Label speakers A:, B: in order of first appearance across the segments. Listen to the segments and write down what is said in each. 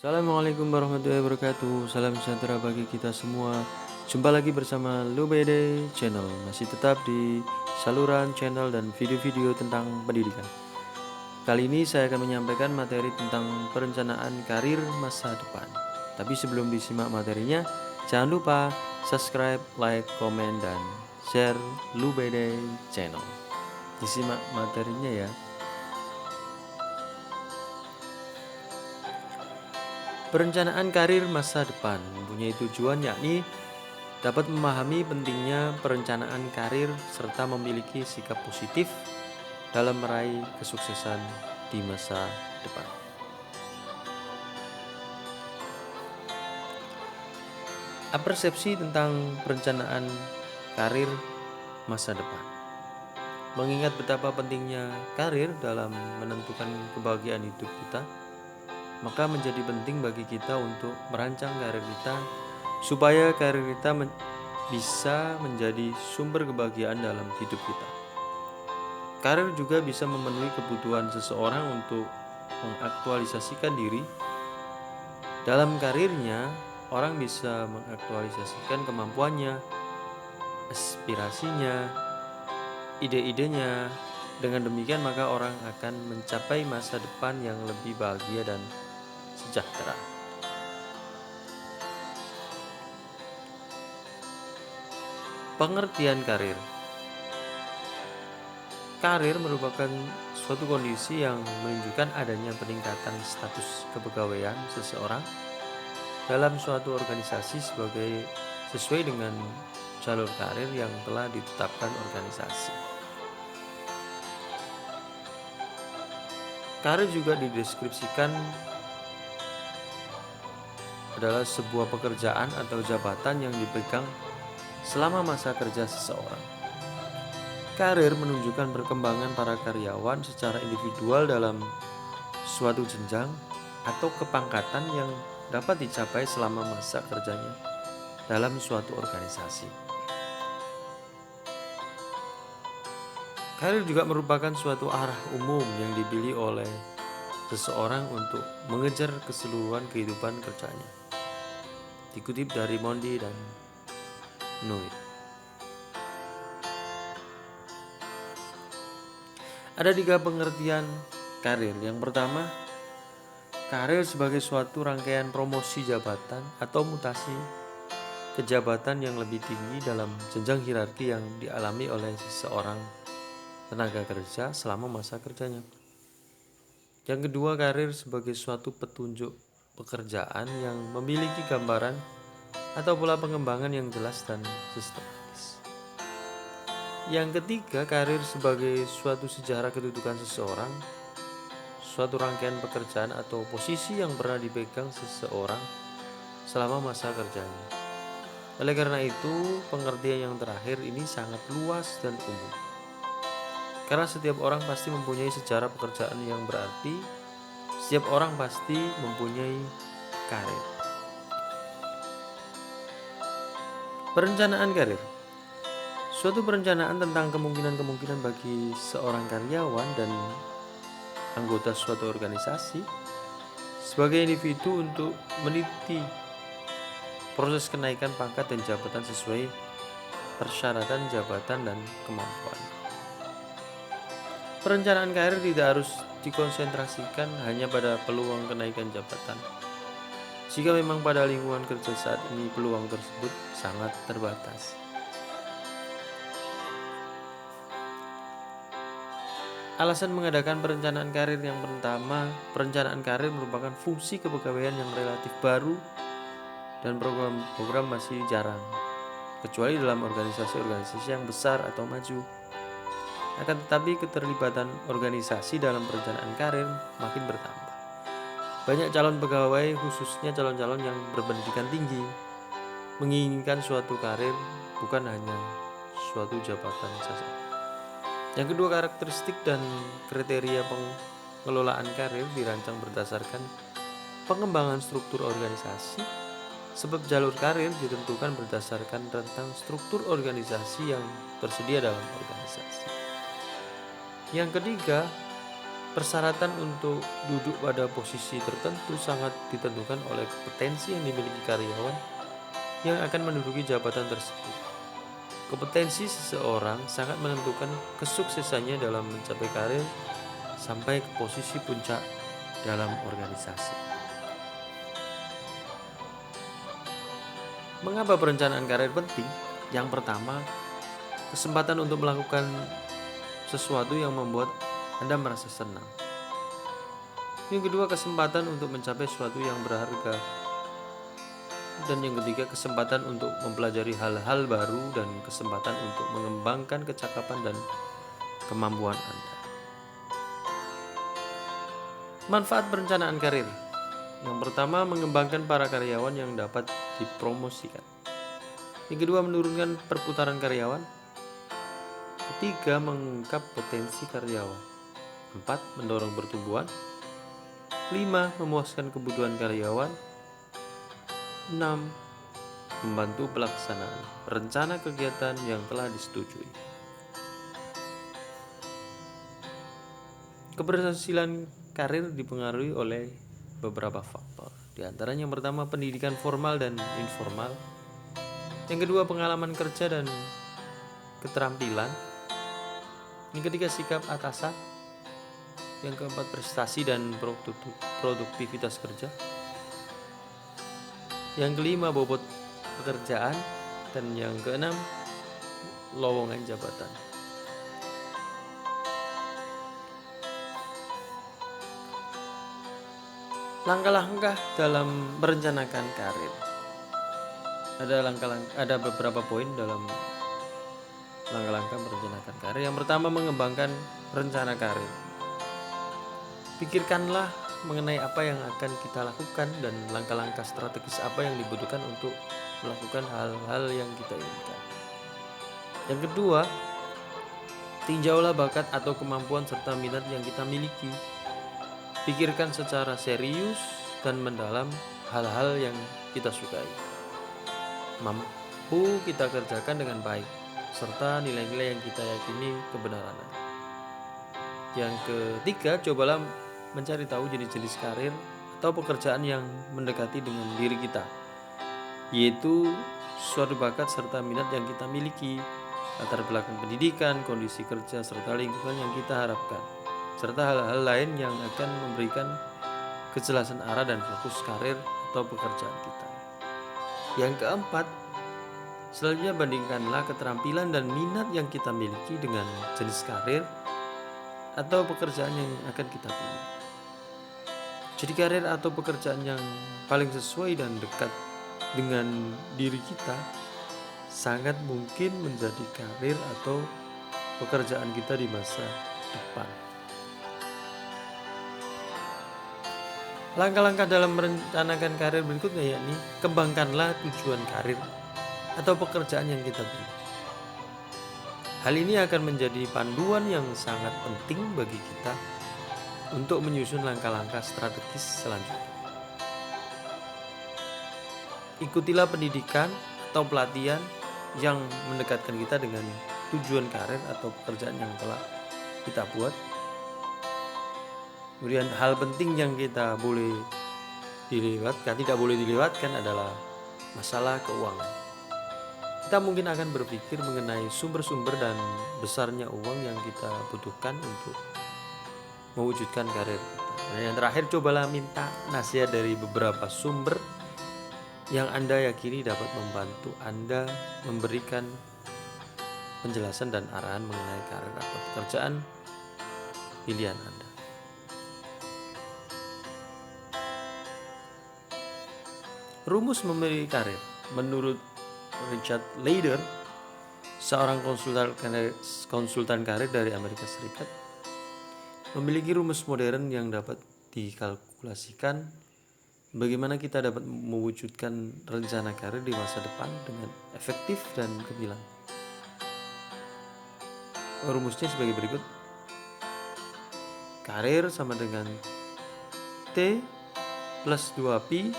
A: Assalamualaikum warahmatullahi wabarakatuh. Salam sejahtera bagi kita semua. Jumpa lagi bersama Lubede Channel. Masih tetap di saluran channel dan video-video tentang pendidikan. Kali ini saya akan menyampaikan materi tentang perencanaan karir masa depan. Tapi sebelum disimak materinya, jangan lupa subscribe, like, komen, dan share Lubede Channel. Disimak materinya ya. Perencanaan karir masa depan mempunyai tujuan yakni dapat memahami pentingnya perencanaan karir serta memiliki sikap positif dalam meraih kesuksesan di masa depan. Persepsi tentang perencanaan karir masa depan. Mengingat betapa pentingnya karir dalam menentukan kebahagiaan hidup kita, maka menjadi penting bagi kita untuk merancang karir kita supaya karir kita bisa menjadi sumber kebahagiaan dalam hidup kita. Karir juga bisa memenuhi kebutuhan seseorang untuk mengaktualisasikan diri. Dalam karirnya, orang bisa mengaktualisasikan kemampuannya, aspirasinya, ide-idenya. Dengan demikian maka orang akan mencapai masa depan yang lebih bahagia dan sejahtera. Pengertian karir. Karir merupakan suatu kondisi yang menunjukkan adanya peningkatan status kepegawaian seseorang dalam suatu organisasi sesuai dengan jalur karir yang telah ditetapkan organisasi. Karir juga dideskripsikan adalah sebuah pekerjaan atau jabatan yang dipegang selama masa kerja seseorang. Karir menunjukkan perkembangan para karyawan secara individual dalam suatu jenjang atau kepangkatan yang dapat dicapai selama masa kerjanya dalam suatu organisasi. Karir juga merupakan suatu arah umum yang dipilih oleh seseorang untuk mengejar keseluruhan kehidupan kerjanya. Dikutip dari Mondi dan Nuit. Ada 3 pengertian karir. Yang pertama, karir sebagai suatu rangkaian promosi jabatan atau mutasi ke jabatan yang lebih tinggi dalam jenjang hierarki yang dialami oleh seseorang tenaga kerja selama masa kerjanya. Yang kedua, karir sebagai suatu petunjuk pekerjaan yang memiliki gambaran atau pola pengembangan yang jelas dan sistematis. Yang ketiga, karir sebagai suatu sejarah kedudukan seseorang, suatu rangkaian pekerjaan atau posisi yang pernah dipegang seseorang selama masa kerjanya. Oleh karena itu, pengertian yang terakhir ini sangat luas dan umum. Karena setiap orang pasti mempunyai sejarah pekerjaan yang berarti setiap orang pasti mempunyai karir. Perencanaan karir. Suatu perencanaan tentang kemungkinan-kemungkinan bagi seorang karyawan dan anggota suatu organisasi sebagai individu untuk meniti proses kenaikan pangkat dan jabatan sesuai persyaratan jabatan dan kemampuan. Perencanaan karir tidak harus dikonsentrasikan hanya pada peluang kenaikan jabatan. Jika memang pada lingkungan kerja saat ini peluang tersebut sangat terbatas. Alasan mengadakan perencanaan karir yang pertama, perencanaan karir merupakan fungsi kepegawaian yang relatif baru dan program-program masih jarang, kecuali dalam organisasi-organisasi yang besar atau maju. Akan tetapi keterlibatan organisasi dalam perencanaan karir makin bertambah. Banyak calon pegawai, khususnya calon-calon yang berpendidikan tinggi, menginginkan suatu karir bukan hanya suatu jabatan saja. Yang kedua, karakteristik dan kriteria pengelolaan karir dirancang berdasarkan pengembangan struktur organisasi, sebab jalur karir ditentukan berdasarkan rentang struktur organisasi yang tersedia dalam organisasi. Yang ketiga, Persyaratan untuk duduk pada posisi tertentu sangat ditentukan oleh kompetensi yang dimiliki karyawan yang akan menduduki jabatan tersebut. Kompetensi seseorang sangat menentukan kesuksesannya dalam mencapai karir sampai ke posisi puncak dalam organisasi. Mengapa perencanaan karir penting? Yang pertama, kesempatan untuk melakukan sesuatu yang membuat Anda merasa senang. Yang kedua, kesempatan untuk mencapai sesuatu yang berharga. Dan yang ketiga, kesempatan untuk mempelajari hal-hal baru dan kesempatan untuk mengembangkan kecakapan dan kemampuan Anda. Manfaat perencanaan karir. Yang pertama, mengembangkan para karyawan yang dapat dipromosikan. Yang kedua, menurunkan perputaran karyawan. Ketiga, mengungkap potensi karyawan. 4, mendorong pertumbuhan. 5, memuaskan kebutuhan karyawan. 6, membantu pelaksanaan rencana kegiatan yang telah disetujui. Keberhasilan karir dipengaruhi oleh beberapa faktor. Di antaranya yang pertama, pendidikan formal dan informal. Yang kedua, pengalaman kerja dan keterampilan. Yang ketiga, sikap atasan. Yang keempat, prestasi dan produktivitas kerja. Yang kelima, bobot pekerjaan. Dan yang keenam, lowongan jabatan. Langkah-langkah dalam merencanakan karir. Ada beberapa poin dalam langkah-langkah merencanakan karir. Yang pertama, mengembangkan rencana karir. Pikirkanlah mengenai apa yang akan kita lakukan dan langkah-langkah strategis apa yang dibutuhkan untuk melakukan hal-hal yang kita inginkan. Yang kedua, tinjaulah bakat atau kemampuan serta minat yang kita miliki. Pikirkan secara serius dan mendalam hal-hal yang kita sukai, mampu kita kerjakan dengan baik, serta nilai-nilai yang kita yakini kebenarannya. Yang ketiga, cobalah mencari tahu jenis-jenis karir atau pekerjaan yang mendekati dengan diri kita, yaitu suatu bakat serta minat yang kita miliki, latar belakang pendidikan, kondisi kerja, serta lingkungan yang kita harapkan, serta hal-hal lain yang akan memberikan kejelasan arah dan fokus karir atau pekerjaan kita. Yang keempat, selanjutnya bandingkanlah keterampilan dan minat yang kita miliki dengan jenis karir atau pekerjaan yang akan kita pilih. Jadi karir atau pekerjaan yang paling sesuai dan dekat dengan diri kita sangat mungkin menjadi karir atau pekerjaan kita di masa depan. Langkah-langkah dalam merencanakan karir berikutnya yakni kembangkanlah tujuan karir atau pekerjaan yang kita pilih. Hal ini akan menjadi panduan yang sangat penting bagi kita untuk menyusun langkah-langkah strategis selanjutnya. Ikutilah pendidikan atau pelatihan yang mendekatkan kita dengan tujuan karir atau pekerjaan yang telah kita buat. Kemudian hal penting yang tidak boleh dilewatkan adalah masalah keuangan. Kita mungkin akan berpikir mengenai sumber-sumber dan besarnya uang yang kita butuhkan untuk mewujudkan karir kita. Dan yang terakhir, cobalah minta nasihat dari beberapa sumber yang Anda yakini dapat membantu Anda memberikan penjelasan dan arahan mengenai karir atau pekerjaan pilihan Anda. Rumus memilih karir. Menurut Richard Leider, seorang konsultan karir dari Amerika Serikat, memiliki rumus modern yang dapat dikalkulasikan bagaimana kita dapat mewujudkan rencana karir di masa depan dengan efektif dan gemilang. Rumusnya sebagai berikut. Karir sama dengan T plus 2Pi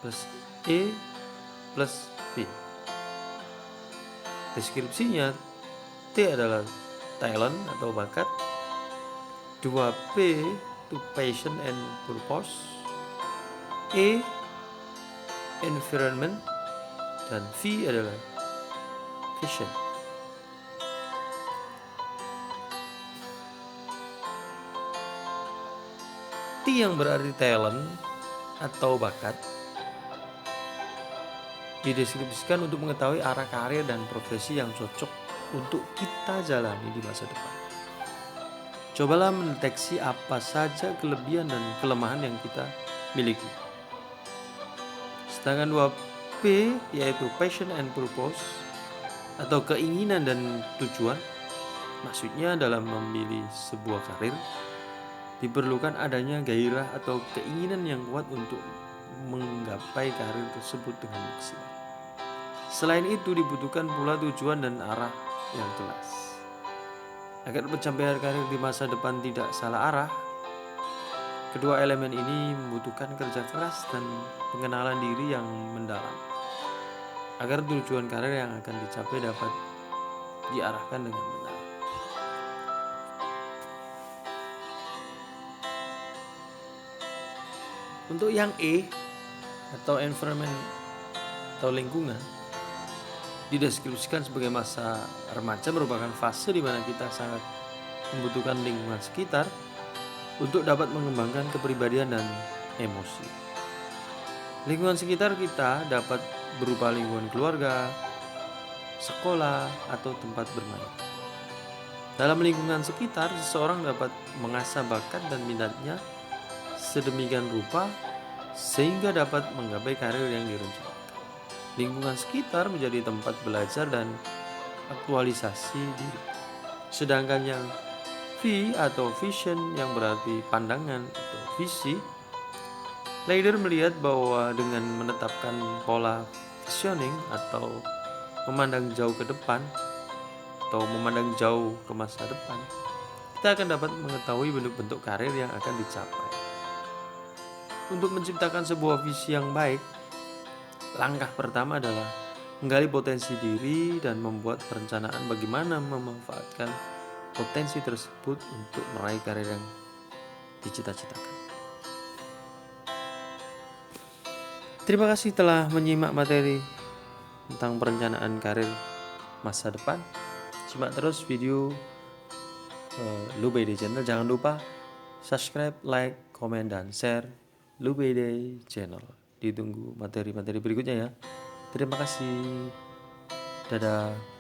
A: plus E plus P. Deskripsinya, T adalah talent atau bakat, 2P to passion and purpose, E environment, dan V adalah vision. T yang berarti talent atau bakat dideskripsikan untuk mengetahui arah karir dan profesi yang cocok untuk kita jalani di masa depan. Cobalah mendeteksi apa saja kelebihan dan kelemahan yang kita miliki. Sedangkan 2P yaitu passion and purpose atau keinginan dan tujuan, maksudnya dalam memilih sebuah karir diperlukan adanya gairah atau keinginan yang kuat untuk menggapai karir tersebut dengan maksimal. Selain itu dibutuhkan pula tujuan dan arah yang jelas. Agar pencapaian karir di masa depan tidak salah arah, kedua elemen ini membutuhkan kerja keras dan pengenalan diri yang mendalam. Agar tujuan karir yang akan dicapai dapat diarahkan dengan benar. Untuk yang E atau environment atau lingkungan dideskripsikan sebagai masa remaja merupakan fase di mana kita sangat membutuhkan lingkungan sekitar untuk dapat mengembangkan kepribadian dan emosi. Lingkungan sekitar kita dapat berupa lingkungan keluarga, sekolah, atau tempat bermain. Dalam lingkungan sekitar, seseorang dapat mengasah bakat dan minatnya sedemikian rupa sehingga dapat menggapai karir yang direncanakan. Lingkungan sekitar menjadi tempat belajar dan aktualisasi diri. Sedangkan yang V atau vision yang berarti pandangan atau visi, Leider melihat bahwa dengan menetapkan pola visioning atau memandang jauh ke depan atau memandang jauh ke masa depan, kita akan dapat mengetahui bentuk-bentuk karir yang akan dicapai. Untuk menciptakan sebuah visi yang baik, langkah pertama adalah menggali potensi diri dan membuat perencanaan bagaimana memanfaatkan potensi tersebut untuk meraih karir yang dicita-citakan. Terima kasih telah menyimak materi tentang perencanaan karir masa depan. Simak terus video Lubede Channel. Jangan lupa subscribe, like, komen, dan share Lubede Channel. Ditunggu materi-materi berikutnya ya. Terima kasih. Dadah.